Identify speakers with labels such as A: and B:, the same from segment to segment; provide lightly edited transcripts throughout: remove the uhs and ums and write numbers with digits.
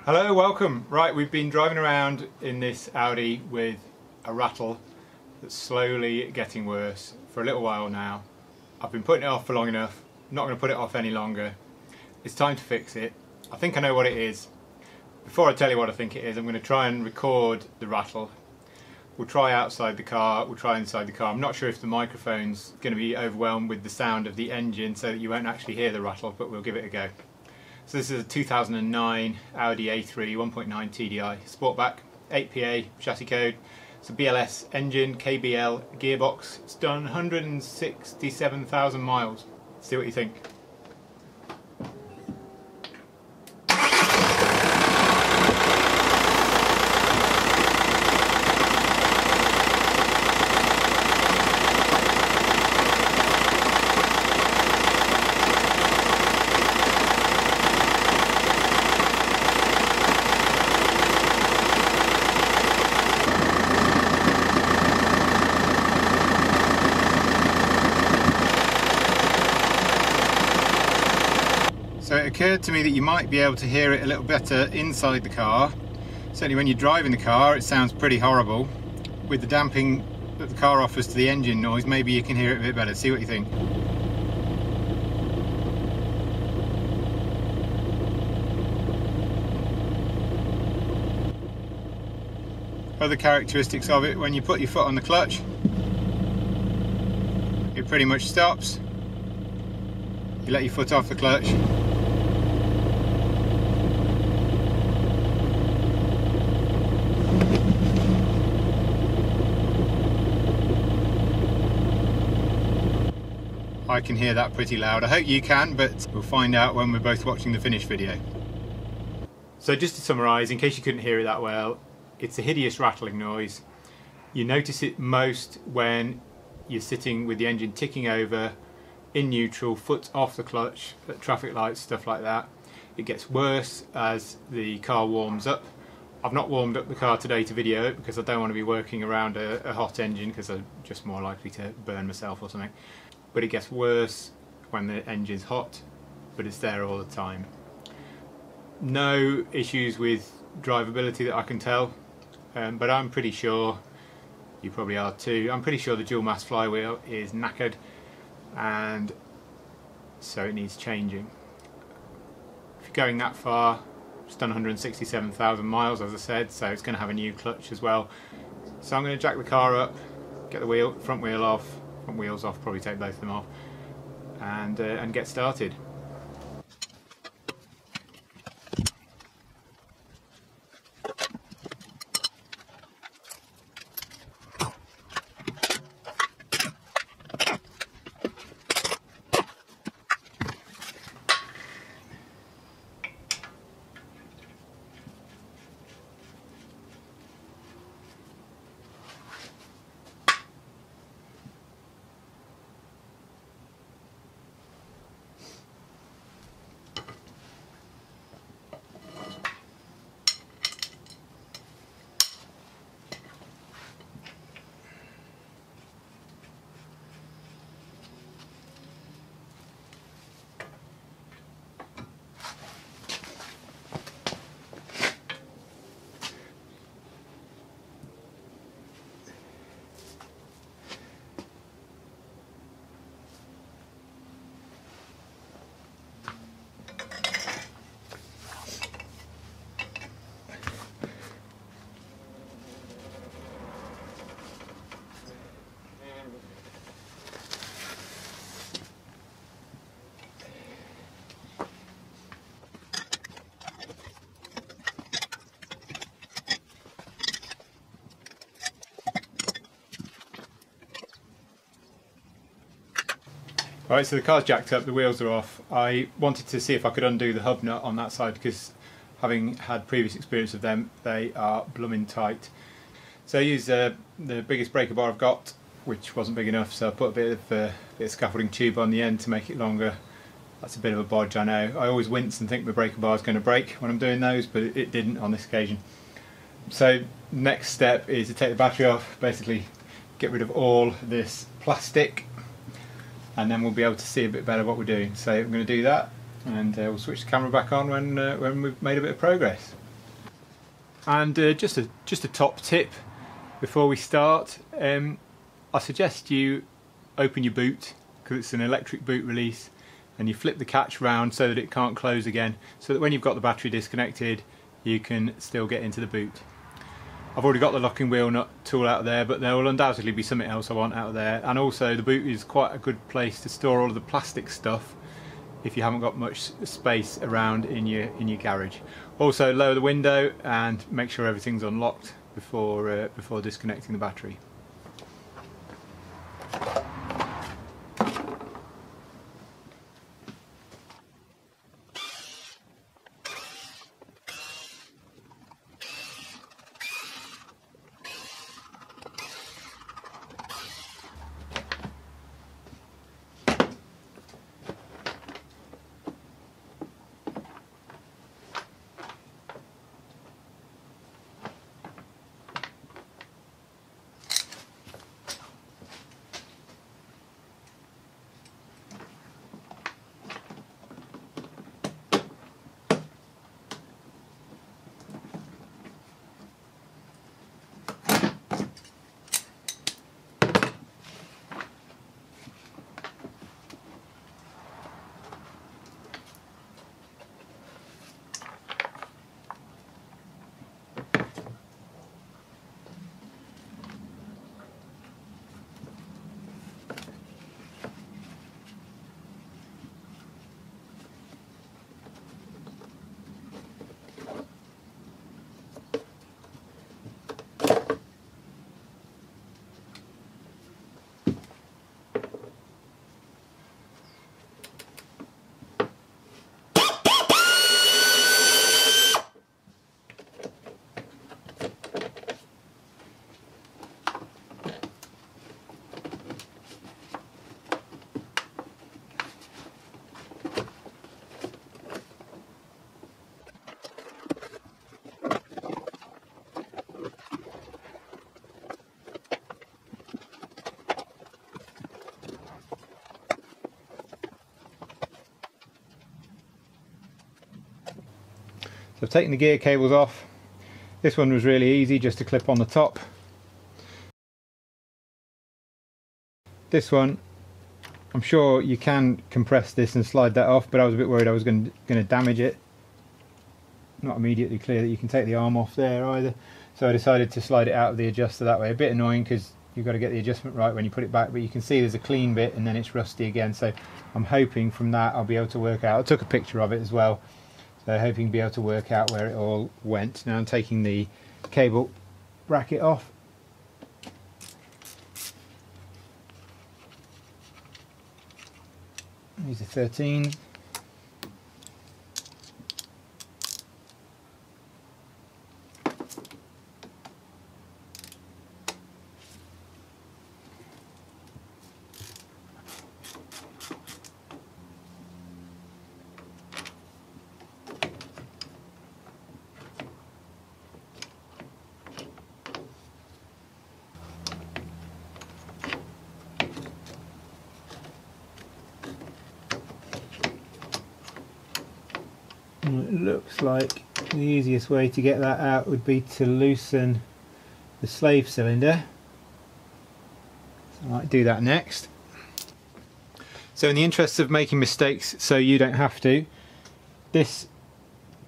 A: Hello, welcome. Right, we've been driving around in this Audi with a rattle that's slowly getting worse for a little while now. I've been putting it off for long enough, not going to put it off any longer. It's time to fix it. I think I know what it is. Before I tell you what I think it is, I'm going to try and record the rattle. We'll try outside the car, we'll try inside the car. I'm not sure if the microphone's going to be overwhelmed with the sound of the engine so that you won't actually hear the rattle, but we'll give it a go. So this is a 2009 Audi A3 1.9 Tdi Sportback, 8PA chassis code. It's a BLS engine, KBL gearbox. It's done 167,000 miles. See what you think. So it occurred to me that you might be able to hear it a little better inside the car. Certainly when you're driving the car it sounds pretty horrible. With the damping that the car offers to the engine noise, maybe you can hear it a bit better. See what you think. Other characteristics of it: when you put your foot on the clutch, it pretty much stops. You let your foot off the clutch, I can hear that pretty loud. I hope you can, but we'll find out when we're both watching the finished video. So just to summarise, in case you couldn't hear it that well, it's a hideous rattling noise. You notice it most when you're sitting with the engine ticking over, in neutral, foot off the clutch, at traffic lights, stuff like that. It gets worse as the car warms up. I've not warmed up the car today to video it because I don't want to be working around a hot engine, because I'm just more likely to burn myself or something. But it gets worse when the engine's hot, but it's there all the time. No issues with drivability that I can tell, but I'm pretty sure, you probably are too, I'm pretty sure the dual mass flywheel is knackered, and so it needs changing. If you're going that far, it's done 167,000 miles, as I said, so it's going to have a new clutch as well. So I'm going to jack the car up, get the front wheels off, probably take both of them off, and get started. Right, so the car's jacked up, the wheels are off. I wanted to see if I could undo the hub nut on that side, because having had previous experience of them, they are blooming tight. So I used the biggest breaker bar I've got, which wasn't big enough, so I put a bit of scaffolding tube on the end to make it longer. That's a bit of a bodge, I know. I always wince and think my breaker bar is going to break when I'm doing those, but it didn't on this occasion. So next step is to take the battery off, basically get rid of all this plastic, and then we'll be able to see a bit better what we're doing. So I'm going to do that, and we'll switch the camera back on when we've made a bit of progress. And just a top tip before we start, I suggest you open your boot, because it's an electric boot release, and you flip the catch round so that it can't close again, so that when you've got the battery disconnected you can still get into the boot. I've already got the locking wheel nut tool out of there, but there will undoubtedly be something else I want out of there. And also the boot is quite a good place to store all of the plastic stuff if you haven't got much space around in your garage. Also lower the window and make sure everything's unlocked before disconnecting the battery. So I've taken the gear cables off. This one was really easy, just to clip on the top. This one, I'm sure you can compress this and slide that off, but I was a bit worried I was going to damage it. Not immediately clear that you can take the arm off there either, so I decided to slide it out of the adjuster that way. A bit annoying because you've got to get the adjustment right when you put it back, but you can see there's a clean bit and then it's rusty again, so I'm hoping from that I'll be able to work out. I took a picture of it as well, so hoping to be able to work out where it all went. Now I'm taking the cable bracket off. These are 13. It looks like the easiest way to get that out would be to loosen the slave cylinder. So I might do that next. So in the interest of making mistakes so you don't have to, this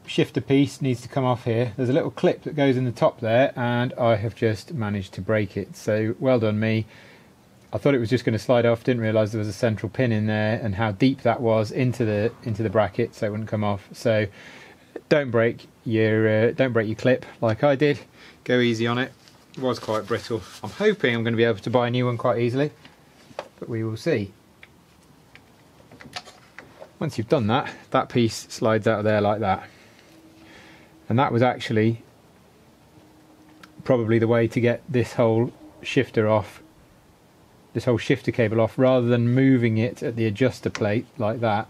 A: shifter piece needs to come off here. There's a little clip that goes in the top there and I have just managed to break it, so well done me. I thought it was just going to slide off, didn't realise there was a central pin in there and how deep that was into the bracket, so it wouldn't come off. So don't break your clip like I did. Go easy on it. It was quite brittle. I'm hoping I'm going to be able to buy a new one quite easily, but we will see. Once you've done that, that piece slides out of there like that. And that was actually probably the way to get this whole shifter off, this whole shifter cable off, rather than moving it at the adjuster plate like that.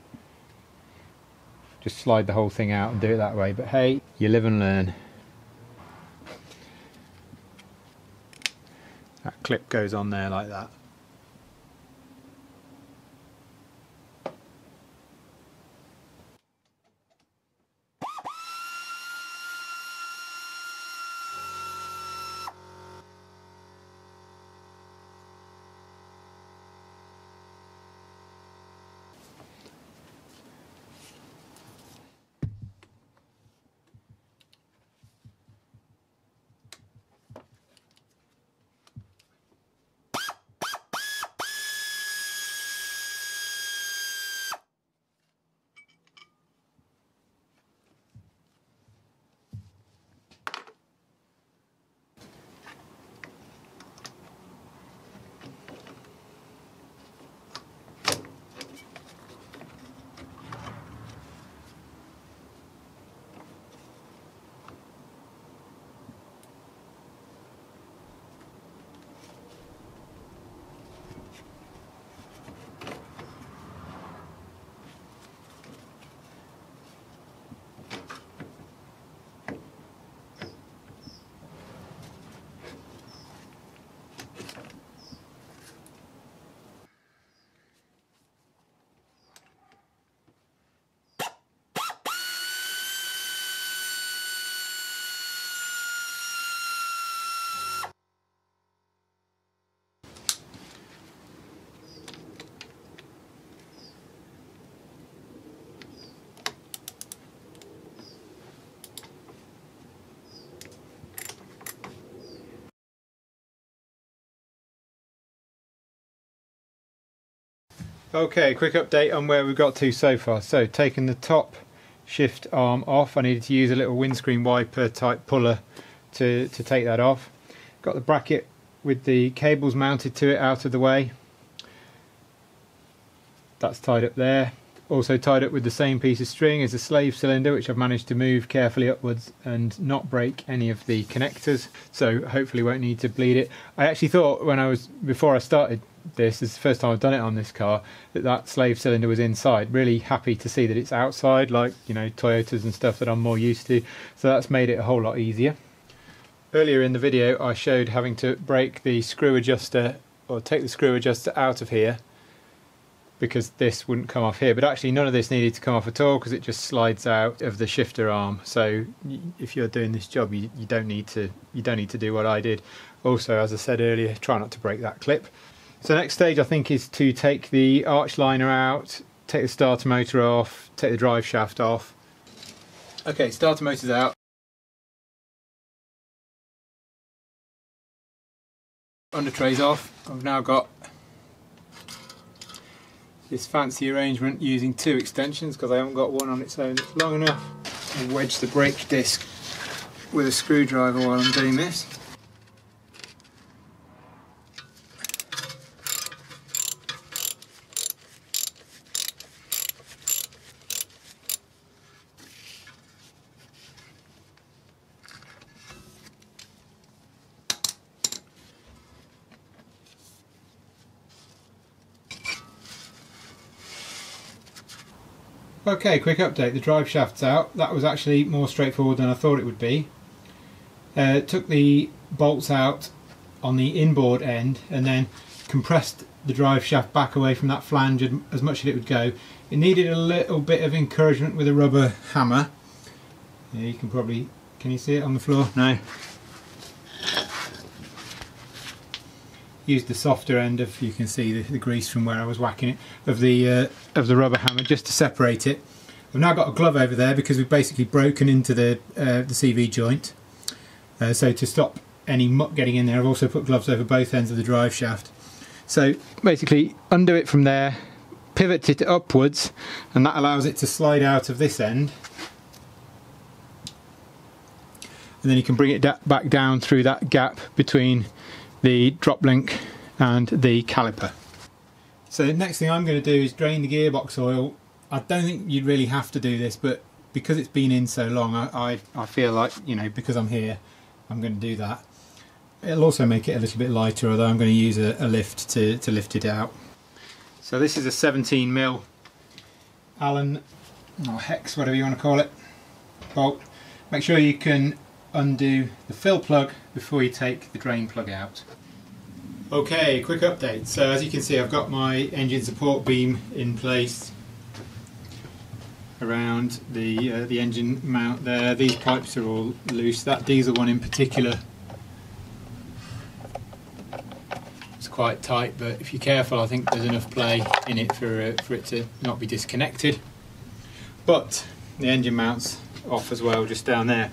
A: Just slide the whole thing out and do it that way, but hey, you live and learn. That clip goes on there like that. Okay, quick update on where we've got to so far. So, taking the top shift arm off, I needed to use a little windscreen wiper type puller to take that off. Got the bracket with the cables mounted to it out of the way. That's tied up there. Also tied up with the same piece of string as the slave cylinder, which I've managed to move carefully upwards and not break any of the connectors, so hopefully won't need to bleed it. I actually thought before I started this is the first time I've done it on this car, that slave cylinder was inside. Really happy to see that it's outside, like, you know, Toyotas and stuff that I'm more used to, so that's made it a whole lot easier. Earlier in the video I showed having to break the screw adjuster, or take the screw adjuster out of here, because this wouldn't come off here, but actually none of this needed to come off at all because it just slides out of the shifter arm. So if you're doing this job, you don't need to do what I did. Also, as I said earlier, try not to break that clip. So next stage I think is to take the arch liner out, take the starter motor off, take the drive shaft off. Okay, starter motor's out. Under tray's off. I've now got this fancy arrangement using two extensions because I haven't got one on its own that's long enough. I'll wedge the brake disc with a screwdriver while I'm doing this. Okay, quick update, the drive shaft's out. That was actually more straightforward than I thought it would be. Took the bolts out on the inboard end and then compressed the drive shaft back away from that flange as much as it would go. It needed a little bit of encouragement with a rubber hammer. Yeah, you can probably, can you see it on the floor? No. Used the softer end of, you can see the grease from where I was whacking it, of the rubber hammer just to separate it. I've now got a glove over there because we've basically broken into the CV joint. So to stop any muck getting in there, I've also put gloves over both ends of the drive shaft. So basically undo it from there, pivot it upwards, and that allows it to slide out of this end. And then you can bring it back down through that gap between the drop link and the caliper. So the next thing I'm going to do is drain the gearbox oil. I don't think you'd really have to do this, but because it's been in so long, I feel like, you know, because I'm here, I'm going to do that. It'll also make it a little bit lighter, although I'm going to use a lift to lift it out. So this is a 17mm Allen, or hex, whatever you want to call it, bolt. Make sure you can undo the fill plug before you take the drain plug out. Okay, quick update. So as you can see, I've got my engine support beam in place around the engine mount there. These pipes are all loose. That diesel one in particular is quite tight, but if you're careful, I think there's enough play in it for it to not be disconnected. But the engine mount's off as well, just down there.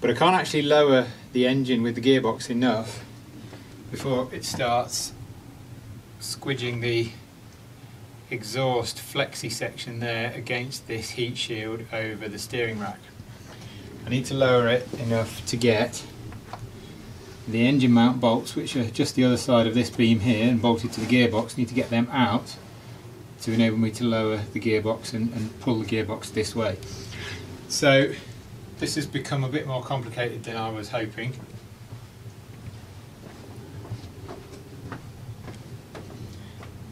A: But I can't actually lower the engine with the gearbox enough before it starts squidging the exhaust flexi section there against this heat shield over the steering rack. I need to lower it enough to get the engine mount bolts, which are just the other side of this beam here and bolted to the gearbox. I need to get them out to enable me to lower the gearbox and pull the gearbox this way. So this has become a bit more complicated than I was hoping.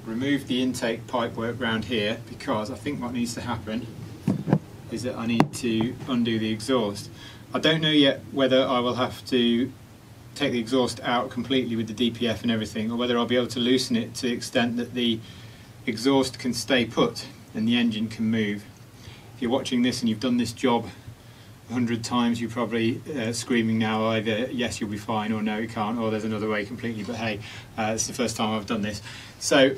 A: Remove the intake pipe work round here because I think what needs to happen is that I need to undo the exhaust. I don't know yet whether I will have to take the exhaust out completely with the DPF and everything, or whether I'll be able to loosen it to the extent that the exhaust can stay put and the engine can move. If you're watching this and you've done this job 100 times, you're probably screaming now either yes you'll be fine, or no you can't, or there's another way completely, but hey, it's the first time I've done this. So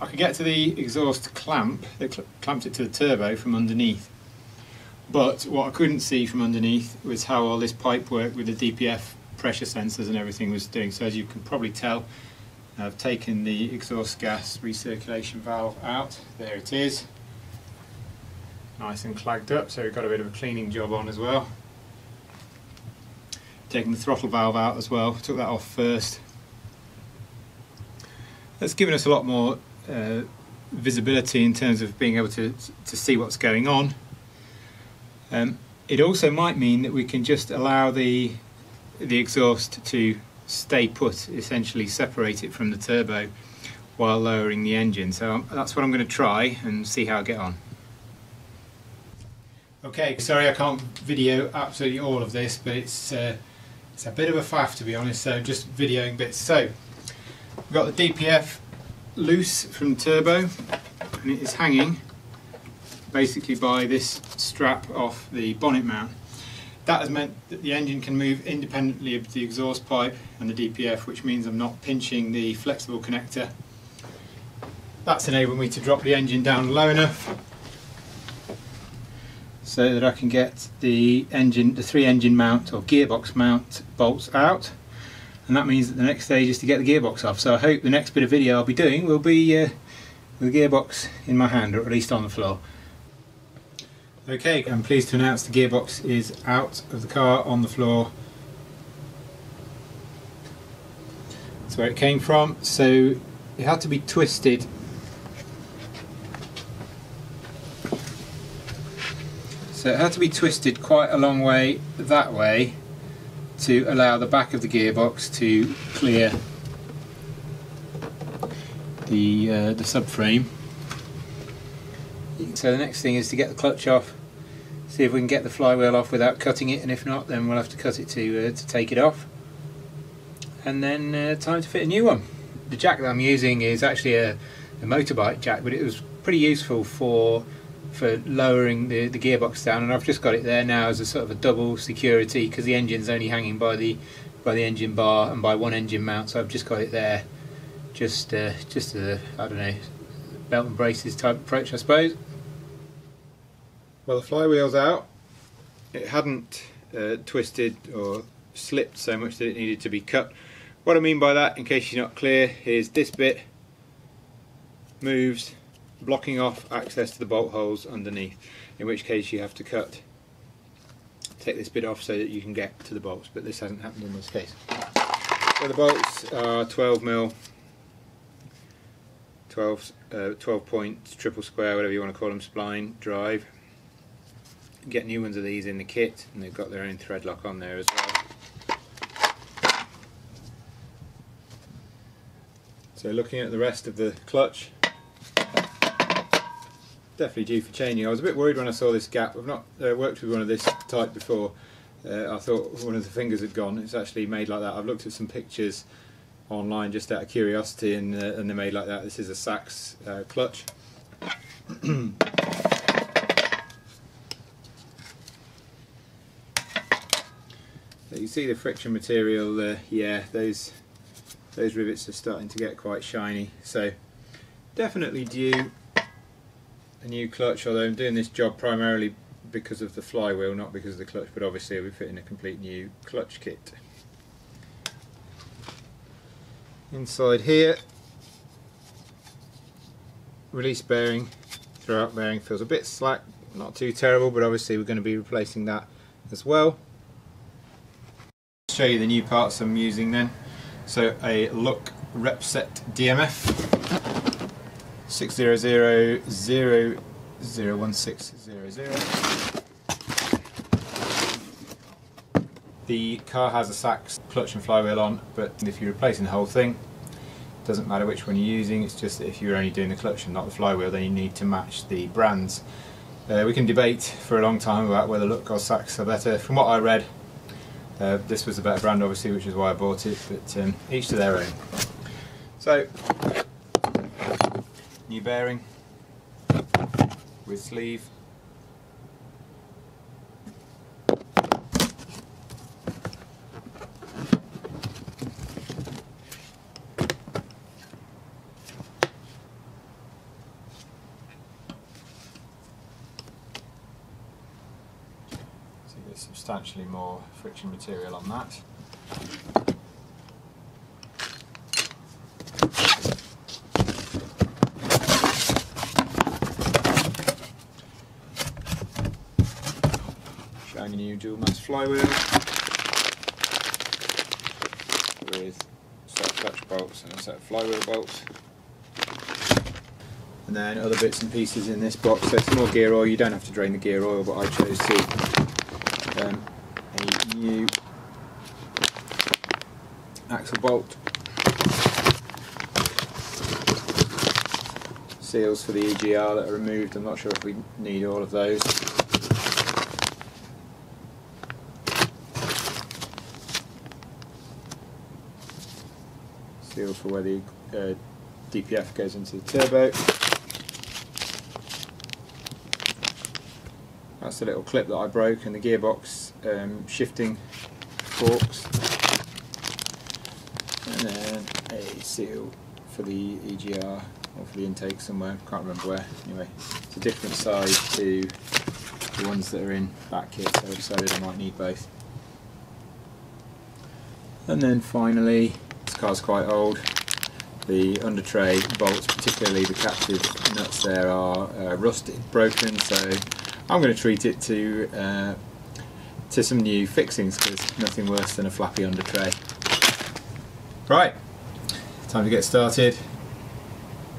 A: I could get to the exhaust clamp that clamps it to the turbo from underneath, but what I couldn't see from underneath was how all this pipe work with the DPF pressure sensors and everything was doing. So as you can probably tell, I've taken the exhaust gas recirculation valve out. There it is, nice and clagged up, so we've got a bit of a cleaning job on as well. Taking the throttle valve out as well, took that off first. That's given us a lot more visibility in terms of being able to see what's going on. It also might mean that we can just allow the exhaust to stay put, essentially separate it from the turbo while lowering the engine. So that's what I'm going to try and see how I get on. Okay, sorry I can't video absolutely all of this, but it's a bit of a faff, to be honest, so just videoing bits. So we've got the DPF loose from the turbo, and it is hanging basically by this strap off the bonnet mount. That has meant that the engine can move independently of the exhaust pipe and the DPF, which means I'm not pinching the flexible connector. That's enabled me to drop the engine down low enough so that I can get the 3 engine mount or gearbox mount bolts out, and that means that the next stage is to get the gearbox off. So I hope the next bit of video I'll be doing will be with the gearbox in my hand, or at least on the floor. Okay, I'm pleased to announce the gearbox is out of the car on the floor. That's where it came from, so it had to be twisted. So it had to be twisted quite a long way that way to allow the back of the gearbox to clear the subframe. So the next thing is to get the clutch off, see if we can get the flywheel off without cutting it, and if not, then we'll have to cut it to take it off. And then time to fit a new one. The jack that I'm using is actually a motorbike jack, but it was pretty useful for lowering the gearbox down, and I've just got it there now as a sort of a double security, because the engine's only hanging by the engine bar and by one engine mount, so I've just got it there, just a, I don't know, belt and braces type approach, I suppose. Well, the flywheel's out. It hadn't twisted or slipped so much that it needed to be cut. What I mean by that, in case you're not clear, is this bit moves, blocking off access to the bolt holes underneath, in which case you have to take this bit off so that you can get to the bolts, but this hasn't happened in this case. So the bolts are 12mm, 12 point triple square, whatever you want to call them, spline drive. You get new ones of these in the kit, and they've got their own thread lock on there as well. So looking at the rest of the clutch, definitely due for changing. I was a bit worried when I saw this gap. I've not worked with one of this type before. I thought one of the fingers had gone. It's actually made like that. I've looked at some pictures online just out of curiosity, and they're made like that. This is a Sachs clutch. So you see the friction material, yeah, those rivets are starting to get quite shiny, so definitely due a new clutch, although I'm doing this job primarily because of the flywheel, not because of the clutch, but obviously I'll be fitting a complete new clutch kit. Inside here, release bearing, throwout bearing feels a bit slack, not too terrible, but obviously we're going to be replacing that as well. I'll show you the new parts I'm using then. So a Look Repset DMF 600001600. The car has a Sachs clutch and flywheel on, but if you're replacing the whole thing, it doesn't matter which one you're using. It's just that if you're only doing the clutch and not the flywheel, then you need to match the brands. We can debate for a long time about whether Look or Sachs are better. From what I read, this was a better brand, obviously, which is why I bought it, but each to their own. So, new bearing with sleeve. There's substantially more friction material on that. shiny new dual mass flywheel with a set of clutch bolts and a set of flywheel bolts. And then other bits and pieces in this box. So it's more gear oil. You don't have to drain the gear oil, but I chose to. A new axle bolt, seals for the EGR that are removed. I'm not sure if we need all of those. Seals for where the DPF goes into the turbo. That's the little clip that I broke, and the gearbox shifting forks, and then a seal for the EGR, or for the intake somewhere, can't remember where. Anyway, it's a different size to the ones that are in back here, so I decided I might need both. And then finally, this car's quite old, the under tray bolts, particularly the captive nuts there, are rusted, broken, so I'm going to treat it to some new fixings, because nothing worse than a flappy under tray. Right, time to get started.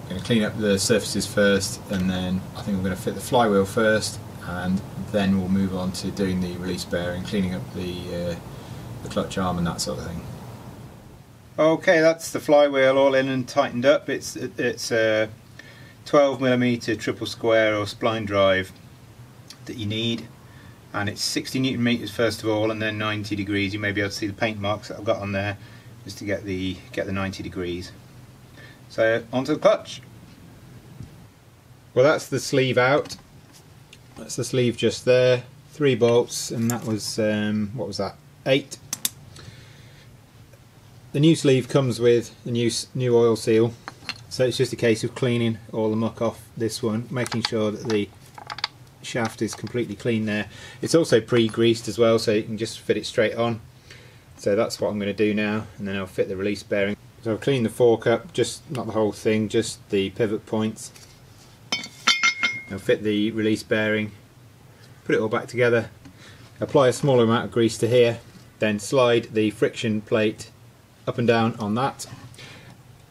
A: I'm going to clean up the surfaces first, and then I think I'm going to fit the flywheel first, and then we'll move on to doing the release bearing, cleaning up the clutch arm and that sort of thing. Okay, that's the flywheel all in and tightened up. It's a 12mm triple square or spline drive that you need, and it's 60 Newton meters first of all, and then 90 degrees. You may be able to see the paint marks that I've got on there just to get the 90 degrees. So onto the clutch. Well, that's the sleeve out. That's the sleeve just there. 3 bolts, and that was what was that? 8. The new sleeve comes with the new oil seal, so it's just a case of cleaning all the muck off this one, making sure that the shaft is completely clean there. It's also pre-greased as well, so you can just fit it straight on. So that's what I'm going to do now, and then I'll fit the release bearing. So I'll clean the fork up, just not the whole thing, just the pivot points. I'll fit the release bearing, put it all back together, apply a smaller amount of grease to here, then slide the friction plate up and down on that,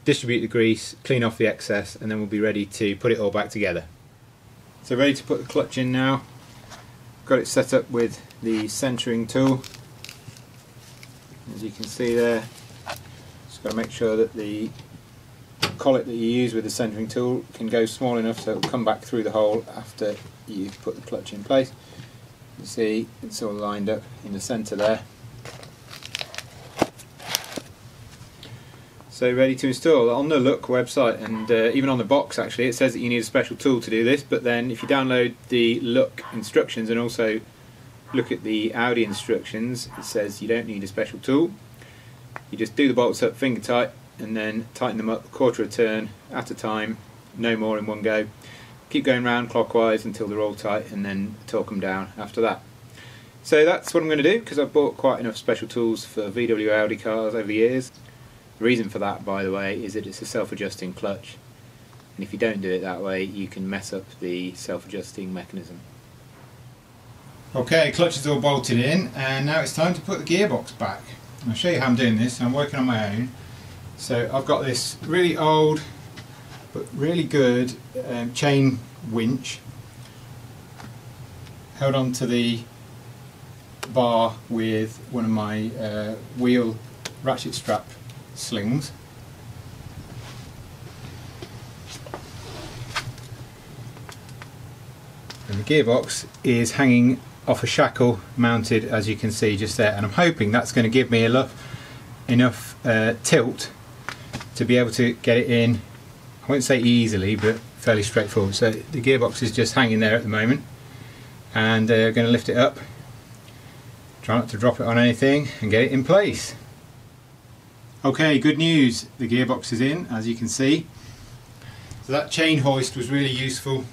A: distribute the grease, clean off the excess, and then we'll be ready to put it all back together. So ready to put the clutch in now. Got it set up with the centering tool. As you can see there, just got to make sure that the collet that you use with the centering tool can go small enough so it will come back through the hole after you've put the clutch in place. You see it's all lined up in the centre there. So ready to install. On the Look website, and even on the box actually, it says that you need a special tool to do this, but then if you download the Look instructions and also look at the Audi instructions, it says you don't need a special tool. You just do the bolts up finger tight and then tighten them up a quarter of a turn at a time, no more in one go. Keep going round clockwise until they're all tight, and then torque them down after that. So that's what I'm going to do, because I've bought quite enough special tools for VW Audi cars over the years. The reason for that, by the way, is that it's a self-adjusting clutch, and if you don't do it that way you can mess up the self-adjusting mechanism. Okay, clutch is all bolted in, and now it's time to put the gearbox back. I'll show you how I'm doing this. I'm working on my own. So I've got this really old but really good chain winch held onto the bar with one of my wheel ratchet strap slings. And the gearbox is hanging off a shackle mounted, as you can see just there, and I'm hoping that's going to give me enough tilt to be able to get it in. I won't say easily, but fairly straightforward. So the gearbox is just hanging there at the moment, and going to lift it up, try not to drop it on anything, and get it in place. Okay, good news, the gearbox is in, as you can see. So that chain hoist was really useful.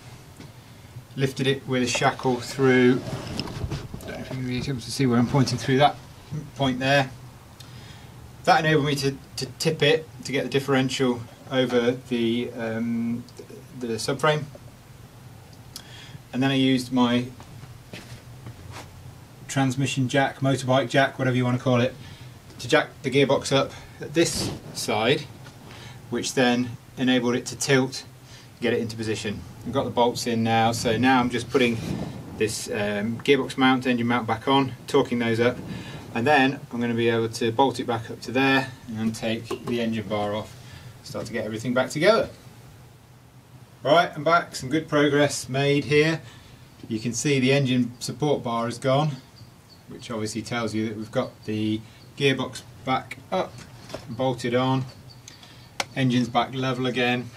A: Lifted it with a shackle through, I don't know if you can be able to see where I'm pointing through that point there. That enabled me to tip it to get the differential over the subframe. And then I used my transmission jack, motorbike jack, whatever you want to call it, to jack the gearbox up at this side, which then enabled it to tilt, get it into position. I've got the bolts in now, so now I'm just putting this gearbox mount, engine mount back on, torquing those up, and then I'm going to be able to bolt it back up to there and take the engine bar off, start to get everything back together. Right, I'm back, some good progress made here. You can see the engine support bar is gone, which obviously tells you that we've got the gearbox back up, bolted on, engine's back level again.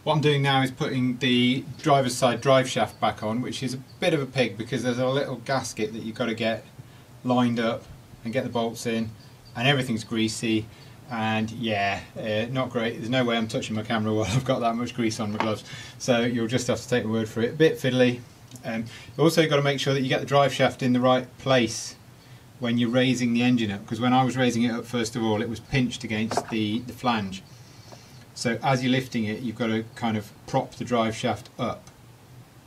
A: What I'm doing now is putting the driver's side drive shaft back on, which is a bit of a pig because there's a little gasket that you've got to get lined up and get the bolts in, and everything's greasy, and yeah, not great. There's no way I'm touching my camera while I've got that much grease on my gloves, so you'll just have to take my word for it. A bit fiddly. You've also got to make sure that you get the drive shaft in the right place when you're raising the engine up, because when I was raising it up, first of all, it was pinched against the flange. So as you're lifting it, you've got to kind of prop the drive shaft up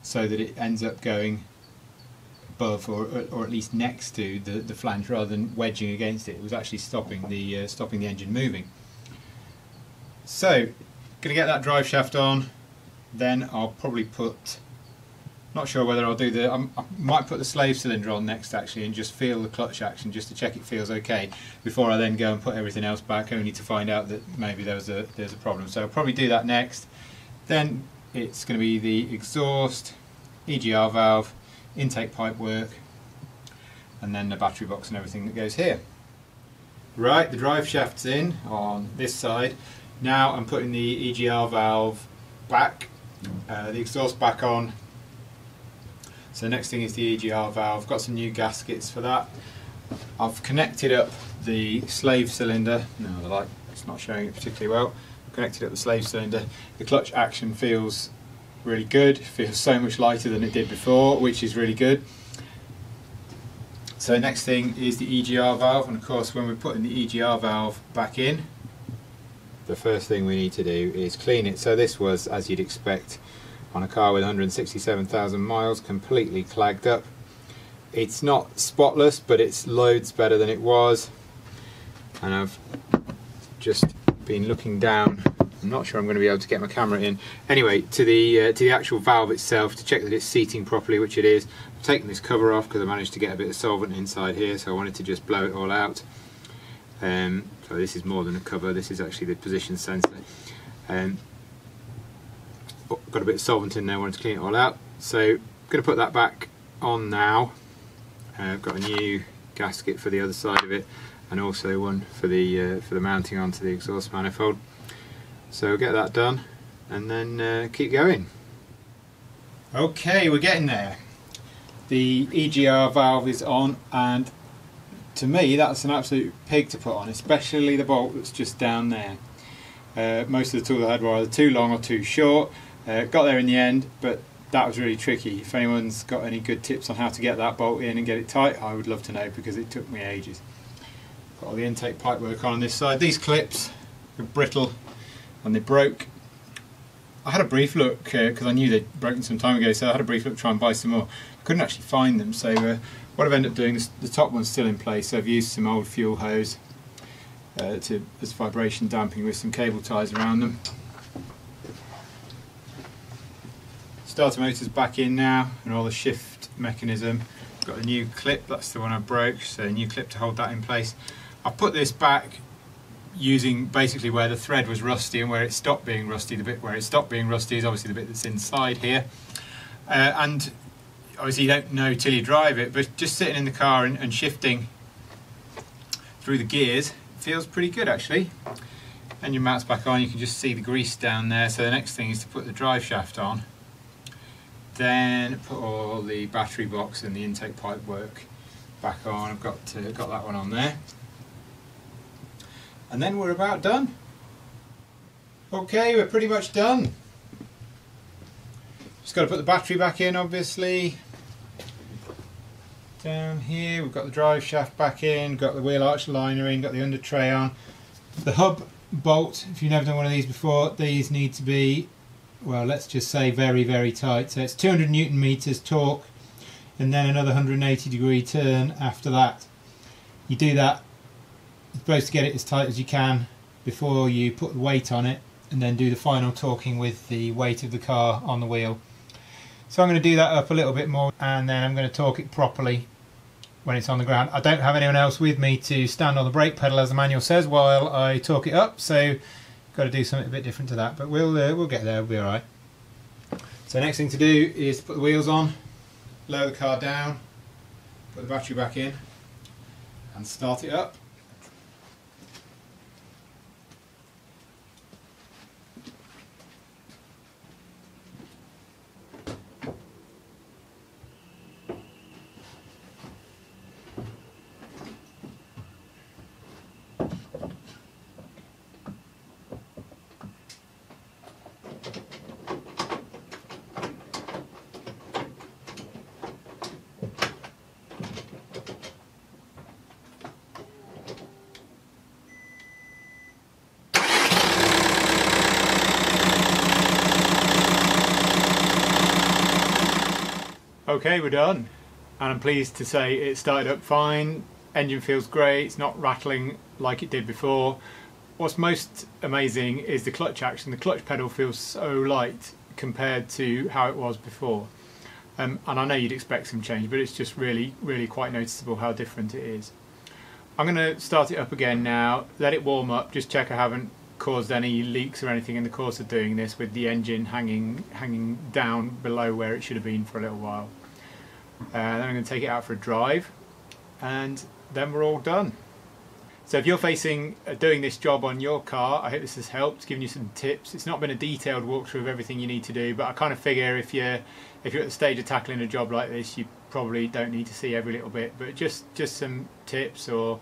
A: so that it ends up going above or at least next to the flange rather than wedging against it. It was actually stopping the engine moving. So, going to get that drive shaft on, then I'll probably put, not sure whether I'll do I might put the slave cylinder on next actually and just feel the clutch action just to check it feels okay before I then go and put everything else back, only to find out that maybe there's a problem. So I'll probably do that next. Then it's going to be the exhaust, EGR valve, intake pipe work, and then the battery box and everything that goes here. Right, the drive shaft's in on this side. Now I'm putting the EGR valve back, the exhaust back on. So next thing is the EGR valve. Got some new gaskets for that. I've connected up the slave cylinder. No, the light, it's not showing it particularly well. I've connected up the slave cylinder. The clutch action feels really good. It feels so much lighter than it did before, which is really good. So next thing is the EGR valve, and of course when we're putting the EGR valve back in, the first thing we need to do is clean it. So this was, as you'd expect, on a car with 167,000 miles, completely clagged up. It's not spotless, but it's loads better than it was. And I've just been looking down. I'm not sure I'm going to be able to get my camera in. Anyway, to the actual valve itself, to check that it's seating properly, which it is. I've taken this cover off because I managed to get a bit of solvent inside here, so I wanted to just blow it all out. So this is more than a cover, this is actually the position sensor. Got a bit of solvent in there, wanted to clean it all out. So I'm going to put that back on now. I've got a new gasket for the other side of it, and also one for the mounting onto the exhaust manifold. So we'll get that done and then keep going. Okay, we're getting there. The EGR valve is on, and to me that's an absolute pig to put on, especially the bolt that's just down there. Most of the tools I had were either too long or too short. Got there in the end, but that was really tricky. If anyone's got any good tips on how to get that bolt in and get it tight, I would love to know, because it took me ages. Got all the intake pipe work on this side. These clips are brittle and they broke. I had a brief look because I knew they'd broken some time ago, so I had a brief look to try and buy some more. Couldn't actually find them, so what I've ended up doing is the top one's still in place, so I've used some old fuel hose as vibration damping with some cable ties around them. Starter motor's back in now, and all the shift mechanism. Got a new clip, that's the one I broke, so a new clip to hold that in place. I put this back using basically where the thread was rusty and where it stopped being rusty. The bit where it stopped being rusty is obviously the bit that's inside here. And obviously you don't know till you drive it, but just sitting in the car and shifting through the gears feels pretty good actually. Engine mount's back on, you can just see the grease down there. So the next thing is to put the drive shaft on, then put all the battery box and the intake pipe work back on. I've got that one on there, and then we're about done. Okay, we're pretty much done. Just got to put the battery back in, obviously. Down here we've got the drive shaft back in, got the wheel arch liner in, got the under tray on. The hub bolt, if you've never done one of these before, these need to be, well, let's just say very, very tight. So it's 200 Newton meters torque. and then another 180-degree turn after that. You do that, you're supposed to get it as tight as you can before you put the weight on it, and then do the final torquing with the weight of the car on the wheel. So I'm going to do that up a little bit more, and then I'm going to torque it properly when it's on the ground. I don't have anyone else with me to stand on the brake pedal as the manual says while I torque it up, so got to do something a bit different to that, but we'll get there, we'll be alright. So next thing to do is put the wheels on, lower the car down, put the battery back in and start it up. Okay, we're done, and I'm pleased to say it started up fine. Engine feels great, it's not rattling like it did before. What's most amazing is the clutch action. The clutch pedal feels so light compared to how it was before. And I know you'd expect some change, but it's just really quite noticeable how different it is. I'm going to start it up again now, let it warm up, just check I haven't caused any leaks or anything in the course of doing this with the engine hanging down below where it should have been for a little while. Then I'm going to take it out for a drive, and then we're all done. So if you're facing doing this job on your car, I hope this has helped, given you some tips. It's not been a detailed walkthrough of everything you need to do, but I kind of figure if you're at the stage of tackling a job like this, you probably don't need to see every little bit, but just some tips or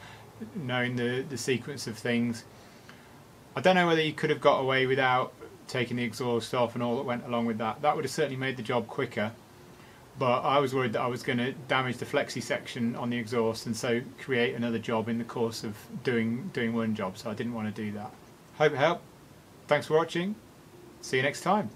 A: knowing the sequence of things. I don't know whether you could have got away without taking the exhaust off and all that went along with that. That would have certainly made the job quicker. But I was worried that I was going to damage the flexi section on the exhaust and so create another job in the course of doing one job, so I didn't want to do that. Hope it helped. Thanks for watching. See you next time.